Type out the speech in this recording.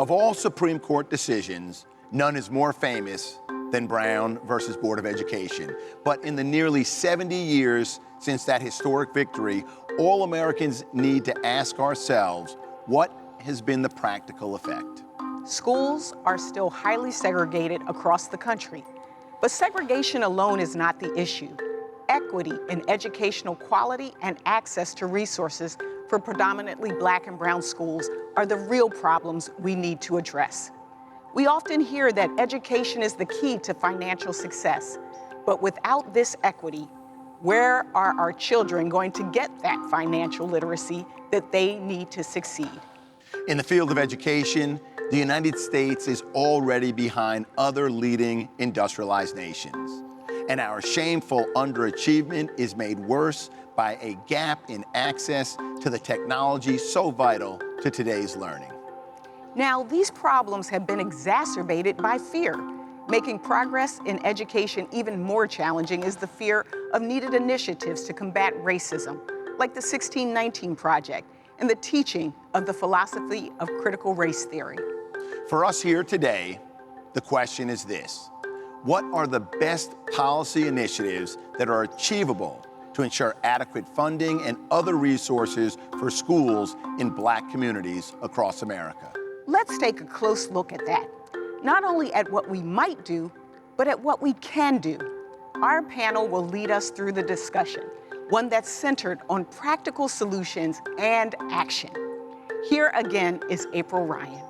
Of all Supreme Court decisions, none is more famous than Brown versus Board of Education. But in the nearly 70 years since that historic victory, all Americans need to ask ourselves, what has been the practical effect? Schools are still highly segregated across the country, but segregation alone is not the issue. Equity in educational quality and access to resources for predominantly Black and brown schools are the real problems we need to address. We often hear that education is the key to financial success, but without this equity, where are our children going to get that financial literacy that they need to succeed? In the field of education, the United States is already behind other leading industrialized nations. And our shameful underachievement is made worse by a gap in access to the technology so vital to today's learning. Now, these problems have been exacerbated by fear. Making progress in education even more challenging is the fear of needed initiatives to combat racism, like the 1619 Project and the teaching of the philosophy of critical race theory. For us here today, the question is this: what are the best policy initiatives that are achievable to ensure adequate funding and other resources for schools in Black communities across America? Let's take a close look at that. Not only at what we might do, but at what we can do. Our panel will lead us through the discussion, one that's centered on practical solutions and action. Here again is April Ryan.